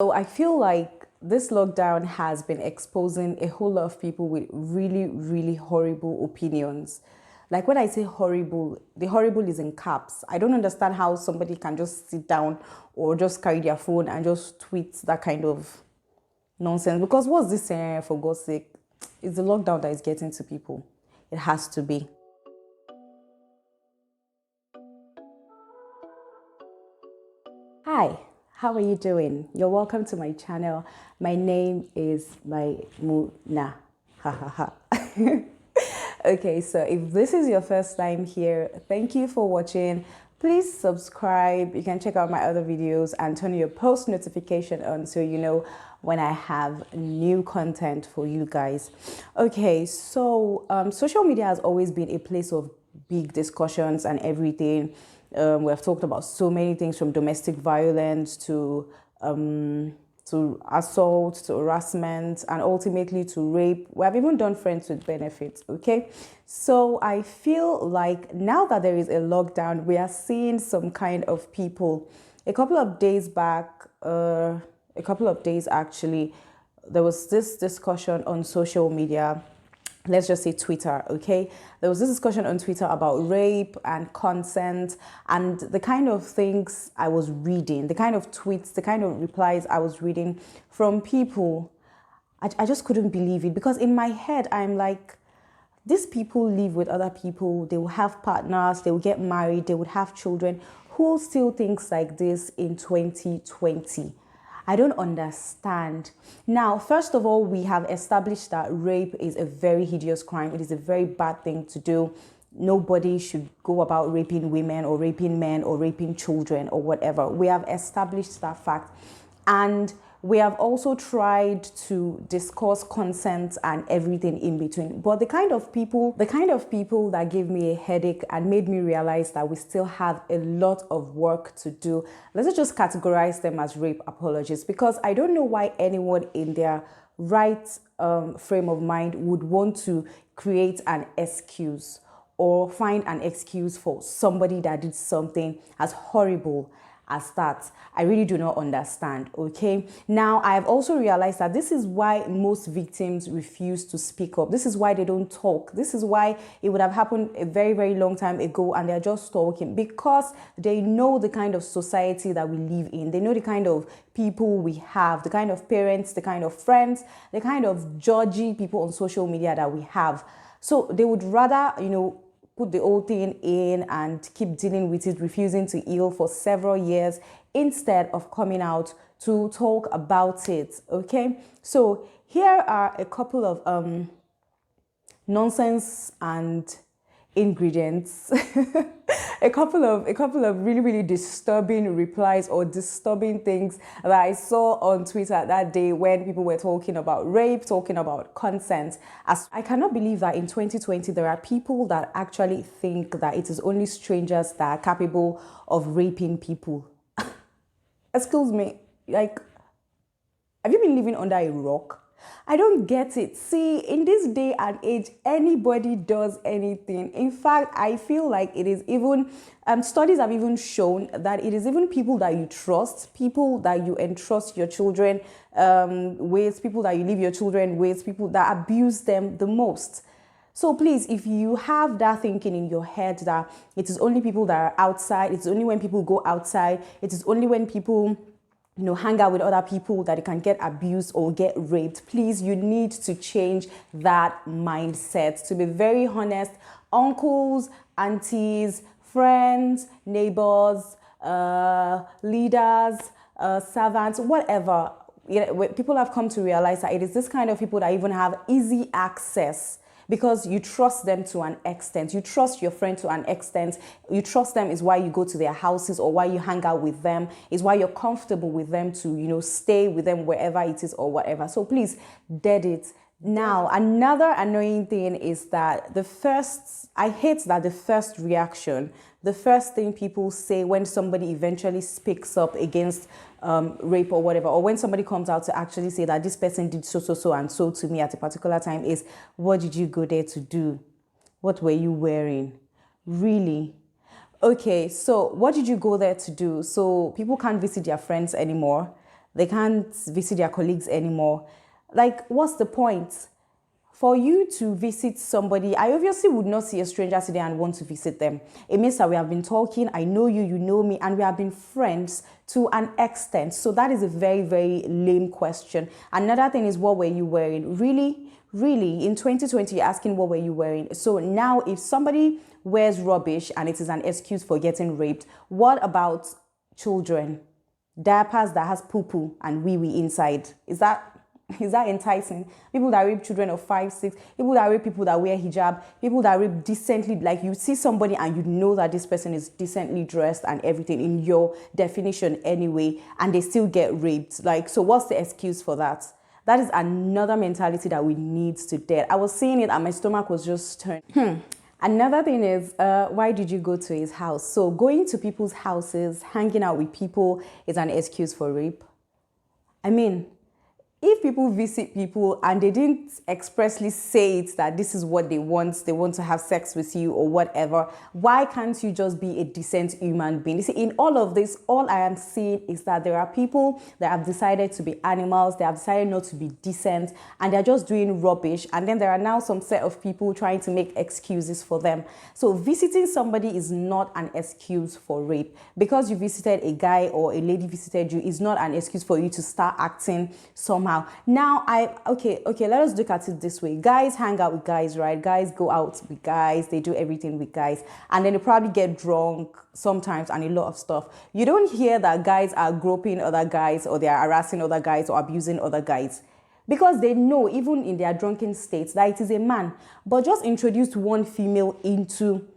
So I feel like this lockdown has been exposing a whole lot of people with really, really horrible opinions. Like when I say horrible, the horrible is in caps. I don't understand how somebody can just sit down or just carry their phone and just tweet that kind of nonsense. Because what's this saying, for God's sake? It's the lockdown that is getting to people. It has to be. Hi, how are you doing? You're welcome to my channel. My name is Maimuna. Ha ha ha. Okay, so if this is your first time here, thank you for watching. Please subscribe. You can check out my other videos and turn your post notification on so you know when I have new content for you guys. Okay, so social media has always been a place of big discussions and everything. We have talked about so many things, from domestic violence to assault, to harassment, and ultimately to rape. We have even done friends with benefits, okay? So I feel like now that there is a lockdown, we are seeing some kind of people. A couple of days back, a couple of days actually, there was this discussion on social media. Let's just say Twitter, okay? There was this discussion on Twitter about rape and consent and the kind of things I was reading, the kind of tweets, the kind of replies I was reading from people. I just couldn't believe it, because in my head, I'm like, these people live with other people, they will have partners, they will get married, they would have children. Who still thinks like this in 2020? I don't understand. Now, first of all, we have established that rape is a very hideous crime. It is a very bad thing to do. Nobody should go about raping women or raping men or raping children or whatever. We have established that fact. And we have also tried to discuss consent and everything in between. But the kind of people that gave me a headache and made me realize that we still have a lot of work to do, let's just categorize them as rape apologists, because I don't know why anyone in their right frame of mind would want to create an excuse or find an excuse for somebody that did something as horrible as that. I really do not understand, okay? Now, I have also realized that this is why most victims refuse to speak up. This is why they don't talk. This is why it would have happened a very, very long time ago and they're just talking, because they know the kind of society that we live in. They know the kind of people we have, the kind of parents, the kind of friends, the kind of judgy people on social media that we have. So they would rather, put the whole thing in and keep dealing with it, refusing to heal for several years, instead of coming out to talk about it, okay? So here are a couple of nonsense and ingredients, a couple of really, really disturbing replies or disturbing things that I saw on Twitter that day when people were talking about rape, talking about consent. As I cannot believe that in 2020 there are people that actually think that it is only strangers that are capable of raping people. Excuse me, like, have you been living under a rock? I don't get it. See, in this day and age, anybody does anything. In fact, I feel like it is even, studies have even shown that it is even people that you trust, people that you entrust your children with, people that you leave your children with, people that abuse them the most. So please, if you have that thinking in your head that it is only people that are outside, it's only when people go outside, it is only when people hang out with other people that they can get abused or get raped, please, you need to change that mindset. To be very honest, uncles, aunties, friends, neighbors, leaders, servants, whatever, people have come to realize that it is this kind of people that even have easy access, because you trust them to an extent. You trust your friend to an extent. You trust them is why you go to their houses or why you hang out with them, is why you're comfortable with them to, stay with them wherever it is or whatever. So please, dead it. Now, another annoying thing is that I hate that the first reaction, the first thing people say when somebody eventually speaks up against rape or whatever, or when somebody comes out to actually say that this person did so and so to me at a particular time, is, what did you go there to do? What were you wearing? Really? Okay, so what did you go there to do? So people can't visit their friends anymore. they can't visit their colleagues anymore. Like, what's the point? For you to visit somebody, I obviously would not see a stranger today and want to visit them. It means that we have been talking, I know you, you know me, and we have been friends to an extent. So that is a very, very lame question. Another thing is, what were you wearing? Really, in 2020, you're asking what were you wearing? So now if somebody wears rubbish and it is an excuse for getting raped, what about children? Diapers that has poo-poo and wee-wee inside. Is that enticing? People that rape children of 5, 6, people that rape people that wear hijab, people that rape decently, like you see somebody and you know that this person is decently dressed and everything in your definition anyway, and they still get raped. Like, so what's the excuse for that? That is another mentality that we need to dead. I was seeing it and my stomach was just turning. Another thing is, why did you go to his house? So going to people's houses, hanging out with people is an excuse for rape. I mean, if people visit people and they didn't expressly say it that this is what they want to have sex with you or whatever, why can't you just be a decent human being? You see, in all of this, all I am seeing is that there are people that have decided to be animals, they have decided not to be decent, and they're just doing rubbish. And then there are now some set of people trying to make excuses for them. So visiting somebody is not an excuse for rape. Because you visited a guy or a lady visited you is not an excuse for you to start acting somehow. Now, okay, let us look at it this way. Guys hang out with guys, right? Guys go out with guys, they do everything with guys, and then they probably get drunk sometimes and a lot of stuff. You don't hear that guys are groping other guys or they are harassing other guys or abusing other guys, because they know, even in their drunken states, that it is a man. But just introduce one female into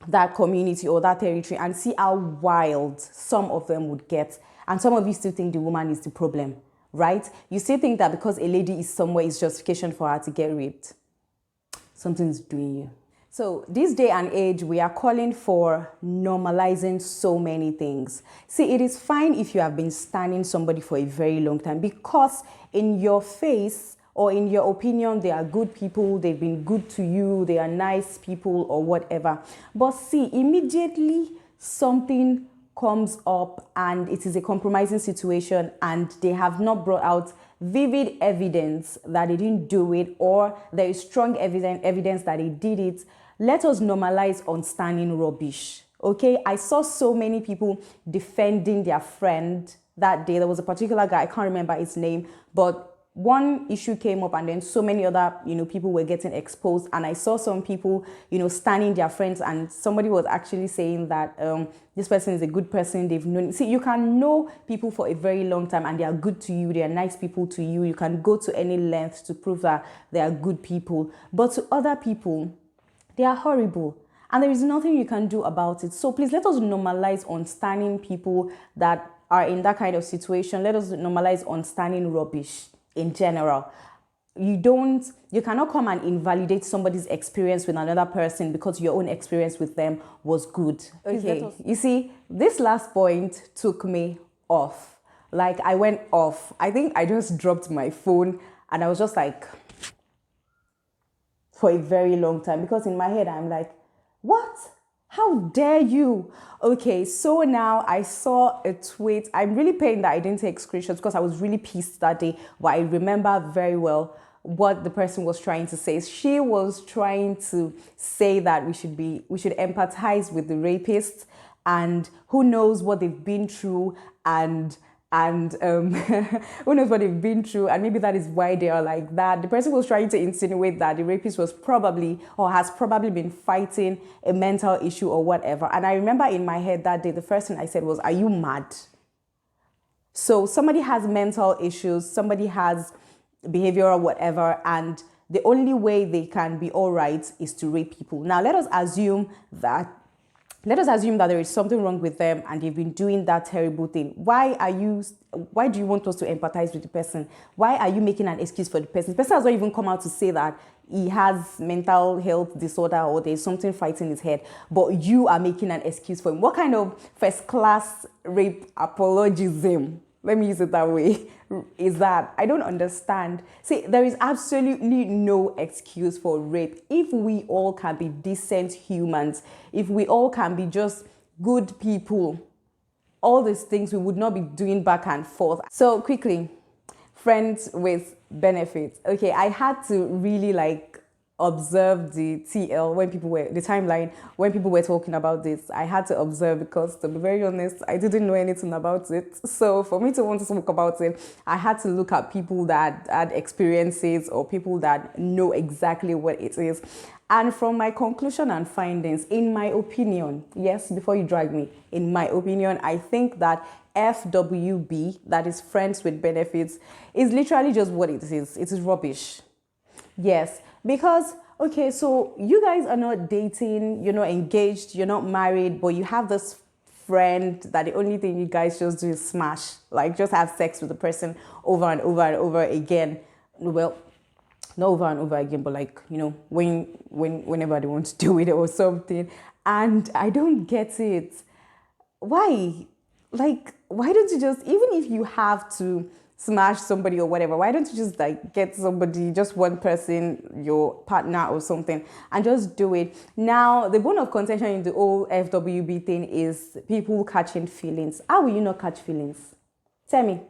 that community or that territory and see how wild some of them would get. And some of you still think the woman is the problem. Right? You still think that because a lady is somewhere is justification for her to get raped. Something's doing you. So this day and age, we are calling for normalizing so many things. See, it is fine if you have been standing somebody for a very long time, because in your face or in your opinion, they are good people, they've been good to you, they are nice people or whatever. But see, immediately something comes up and it is a compromising situation and they have not brought out vivid evidence that they didn't do it, or there is strong evidence that they did it, let us normalize understanding rubbish. Okay, I saw so many people defending their friend that day. There was a particular guy, I can't remember his name, but one issue came up and then so many other, people were getting exposed, and I saw some people, standing their friends, and somebody was actually saying that this person is a good person. They've known. See, you can know people for a very long time and they are good to you. They are nice people to you. You can go to any length to prove that they are good people. But to other people, they are horrible. And there is nothing you can do about it. So please, let us normalize understanding people that are in that kind of situation. Let us normalize understanding rubbish in general. You cannot come and invalidate somebody's experience with another person because your own experience with them was good. Okay, you see, this last point took me off. Like, I went off. I think I just dropped my phone and I was just like, for a very long time, because in my head, I'm like, what? How dare you? Okay, so now I saw a tweet. I'm really pained that I didn't take screenshots because I was really pissed that day, but I remember very well what the person was trying to say. She was trying to say that we should empathize with the rapists, and who knows what they've been through, and who knows what they've been through, and maybe that is why they are like that. The person was trying to insinuate that the rapist was probably or has probably been fighting a mental issue or whatever. And I remember in my head that day, the first thing I said was, are you mad? So somebody has mental issues, somebody has behavioral whatever, and the only way they can be all right is to rape people. Now, let us assume that there is something wrong with them and they've been doing that terrible thing. Why do you want us to empathize with the person? Why are you making an excuse for the person? The person has not even come out to say that he has mental health disorder or there's something fighting his head, but you are making an excuse for him. What kind of first-class rape apologism, let me use it that way, is that? I don't understand. See, there is absolutely no excuse for rape. If we all can be decent humans, if we all can be just good people, all these things we would not be doing back and forth. So quickly, friends with benefits. Okay, I had to really like observe the TL when people were the timeline when people were talking about this. I had to observe because, to be very honest, I didn't know anything about it. So for me to want to talk about it, I had to look at people that had experiences or people that know exactly what it is. And from my conclusion and findings, in my opinion, yes, before you drag me, in my opinion, I think that FWB, that is friends with benefits, is literally just what it is. It is rubbish. Yes, because, okay, so you guys are not dating, you're not engaged, you're not married, but you have this friend that the only thing you guys just do is smash, like just have sex with the person over and over and over again. Well, not over and over again, but like, you know, whenever they want to do it or something. And I don't get it. Why? Like, why don't you just, even if you have to smash somebody or whatever, why don't you just like get somebody, just one person, your partner or something, and just do it? Now, the bone of contention in the whole FWB thing is people catching feelings. How will you not catch feelings? Tell me,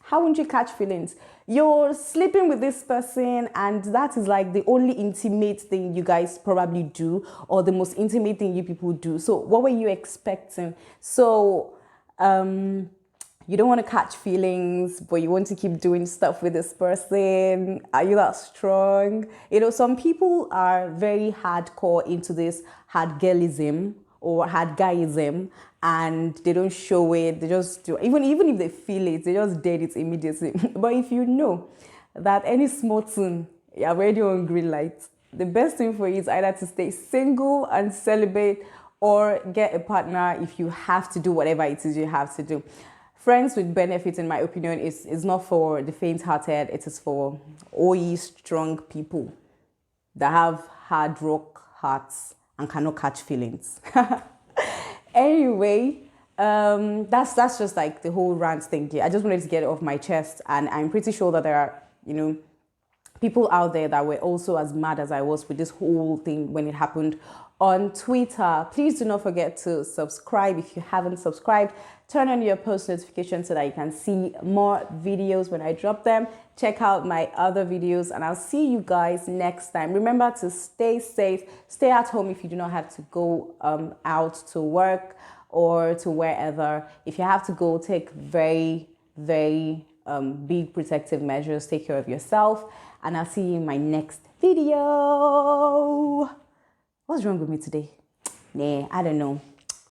how won't you catch feelings? You're sleeping with this person and that is like the only intimate thing you guys probably do, or the most intimate thing you people do. So what were you expecting? So, you don't want to catch feelings, but you want to keep doing stuff with this person. Are you that strong? You know, some people are very hardcore into this hard girlism or hard guyism, and they don't show it. They just do. Even if they feel it, they just dead it immediately. But if you know that any small thing, you're already on green light, the best thing for you is either to stay single and celibate, or get a partner if you have to do whatever it is you have to do. Friends with benefits, in my opinion, is not for the faint-hearted. It is for OE strong people that have hard rock hearts and cannot catch feelings. Anyway, that's just like the whole rant thing. I just wanted to get it off my chest, and I'm pretty sure that there are, you know, people out there that were also as mad as I was with this whole thing when it happened on Twitter. Please do not forget to subscribe if you haven't subscribed. Turn on your post notifications so that you can see more videos when I drop them. Check out my other videos, and I'll see you guys next time. Remember to stay safe, stay at home if you do not have to go out to work or to wherever. If you have to go, take very, very big protective measures. Take care of yourself, and I'll see you in my next video. What's wrong with me today? Nah, I don't know.